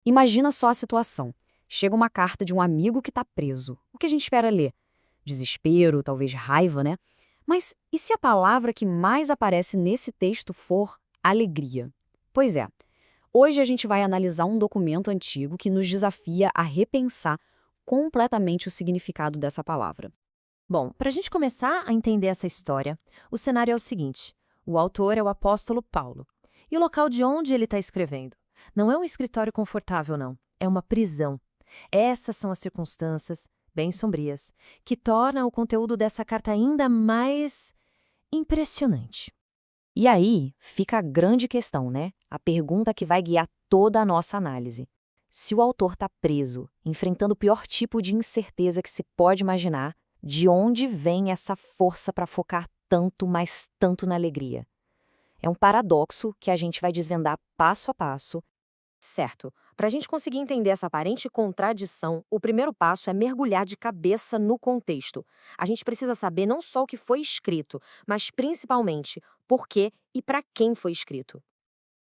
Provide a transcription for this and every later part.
Imagina só a situação. Chega uma carta de um amigo que está preso. O que a gente espera ler? Desespero, talvez raiva, né? Mas e se a palavra que mais aparece nesse texto for alegria? Pois é, hoje a gente vai analisar um documento antigo que nos desafia a repensar completamente o significado dessa palavra. Bom, para a gente começar a entender essa história, o cenário é o seguinte: o autor é o apóstolo Paulo. E o local de onde ele está escrevendo? Não é um escritório confortável, não. É uma prisão. Essas são as circunstâncias, bem sombrias, que tornam o conteúdo dessa carta ainda mais impressionante. E aí fica a grande questão, né? A pergunta que vai guiar toda a nossa análise. Se o autor está preso, enfrentando o pior tipo de incerteza que se pode imaginar, de onde vem essa força para focar tanto, mas tanto na alegria? É um paradoxo que a gente vai desvendar passo a passo. Certo. Para a gente conseguir entender essa aparente contradição, o primeiro passo é mergulhar de cabeça no contexto. A gente precisa saber não só o que foi escrito, mas principalmente por quê e para quem foi escrito.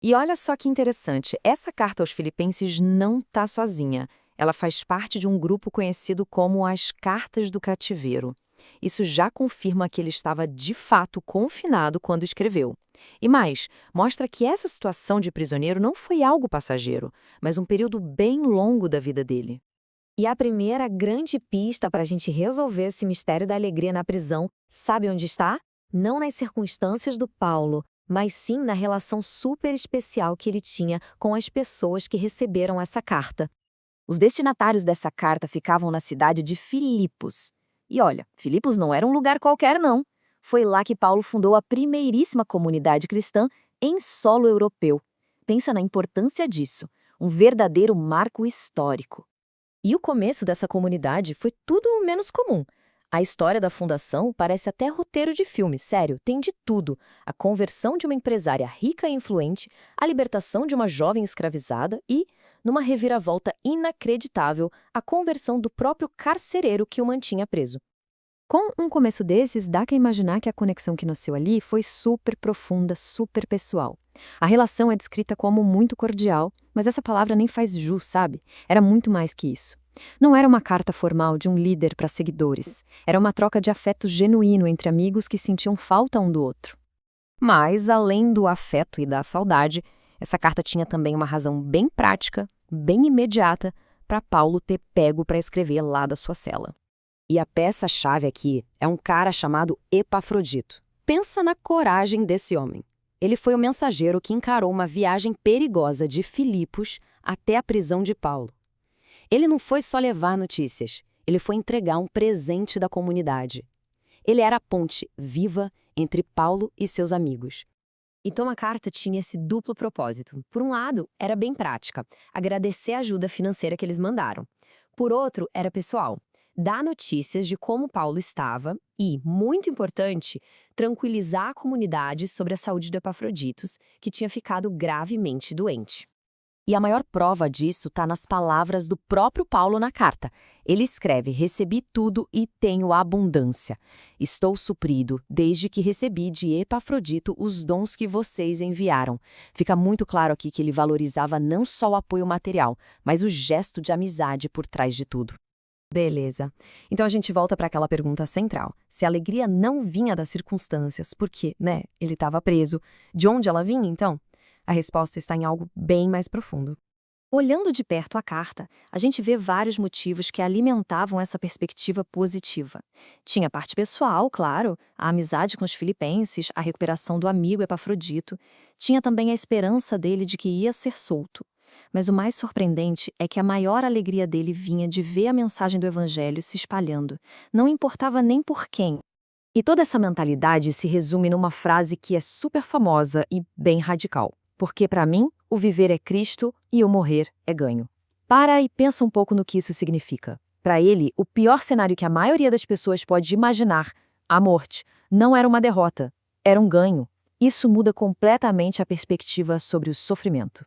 E olha só que interessante, essa carta aos Filipenses não está sozinha. Ela faz parte de um grupo conhecido como as Cartas do Cativeiro. Isso já confirma que ele estava de fato confinado quando escreveu. E mais, mostra que essa situação de prisioneiro não foi algo passageiro, mas um período bem longo da vida dele. E a primeira grande pista para a gente resolver esse mistério da alegria na prisão, sabe onde está? Não nas circunstâncias do Paulo, mas sim na relação super especial que ele tinha com as pessoas que receberam essa carta. Os destinatários dessa carta ficavam na cidade de Filipos. E olha, Filipos não era um lugar qualquer, não. Foi lá que Paulo fundou a primeiríssima comunidade cristã em solo europeu. Pensa na importância disso, um verdadeiro marco histórico. E o começo dessa comunidade foi tudo menos comum. A história da fundação parece até roteiro de filme, sério, tem de tudo. A conversão de uma empresária rica e influente, a libertação de uma jovem escravizada e, numa reviravolta inacreditável, a conversão do próprio carcereiro que o mantinha preso. Com um começo desses, dá para imaginar que a conexão que nasceu ali foi super profunda, super pessoal. A relação é descrita como muito cordial, mas essa palavra nem faz jus, sabe? Era muito mais que isso. Não era uma carta formal de um líder para seguidores. Era uma troca de afeto genuíno entre amigos que sentiam falta um do outro. Mas, além do afeto e da saudade, essa carta tinha também uma razão bem prática, bem imediata, para Paulo ter pego para escrever lá da sua cela. E a peça-chave aqui é um cara chamado Epafrodito. Pensa na coragem desse homem. Ele foi o mensageiro que encarou uma viagem perigosa de Filipos até a prisão de Paulo. Ele não foi só levar notícias, ele foi entregar um presente da comunidade. Ele era a ponte viva entre Paulo e seus amigos. Então a carta tinha esse duplo propósito. Por um lado, era bem prática, agradecer a ajuda financeira que eles mandaram. Por outro, era pessoal, dar notícias de como Paulo estava e, muito importante, tranquilizar a comunidade sobre a saúde do Epafroditos, que tinha ficado gravemente doente. E a maior prova disso está nas palavras do próprio Paulo na carta. Ele escreve: recebi tudo e tenho abundância. Estou suprido, desde que recebi de Epafrodito os dons que vocês enviaram. Fica muito claro aqui que ele valorizava não só o apoio material, mas o gesto de amizade por trás de tudo. Beleza. Então a gente volta para aquela pergunta central. Se a alegria não vinha das circunstâncias, porque, né, ele estava preso, de onde ela vinha, então? A resposta está em algo bem mais profundo. Olhando de perto a carta, a gente vê vários motivos que alimentavam essa perspectiva positiva. Tinha a parte pessoal, claro, a amizade com os filipenses, a recuperação do amigo Epafrodito. Tinha também a esperança dele de que ia ser solto. Mas o mais surpreendente é que a maior alegria dele vinha de ver a mensagem do evangelho se espalhando. Não importava nem por quem. E toda essa mentalidade se resume numa frase que é super famosa e bem radical. Porque para mim, o viver é Cristo e o morrer é ganho. Para e pensa um pouco no que isso significa. Para ele, o pior cenário que a maioria das pessoas pode imaginar, a morte, não era uma derrota, era um ganho. Isso muda completamente a perspectiva sobre o sofrimento.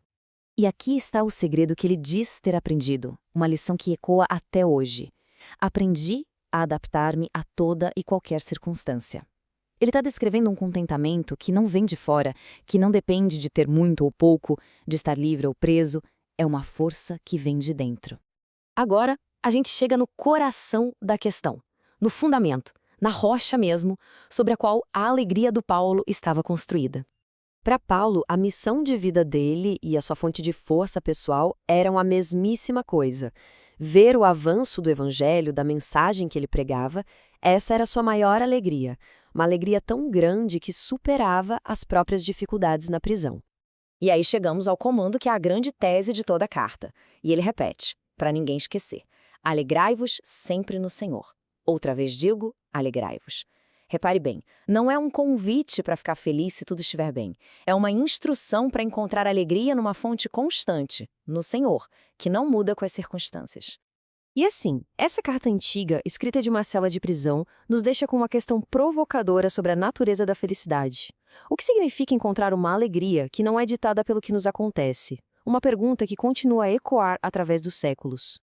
E aqui está o segredo que ele diz ter aprendido, uma lição que ecoa até hoje. Aprendi a adaptar-me a toda e qualquer circunstância. Ele está descrevendo um contentamento que não vem de fora, que não depende de ter muito ou pouco, de estar livre ou preso. é uma força que vem de dentro. Agora, a gente chega no coração da questão, no fundamento, na rocha mesmo, sobre a qual a alegria do Paulo estava construída. Para Paulo, a missão de vida dele e a sua fonte de força pessoal eram a mesmíssima coisa. Ver o avanço do evangelho, da mensagem que ele pregava, essa era a sua maior alegria, uma alegria tão grande que superava as próprias dificuldades na prisão. E aí chegamos ao comando que é a grande tese de toda a carta. E ele repete, para ninguém esquecer: alegrai-vos sempre no Senhor. Outra vez digo, alegrai-vos. Repare bem, não é um convite para ficar feliz se tudo estiver bem. É uma instrução para encontrar alegria numa fonte constante, no Senhor, que não muda com as circunstâncias. E assim, essa carta antiga, escrita de uma cela de prisão, nos deixa com uma questão provocadora sobre a natureza da felicidade. O que significa encontrar uma alegria que não é ditada pelo que nos acontece? Uma pergunta que continua a ecoar através dos séculos.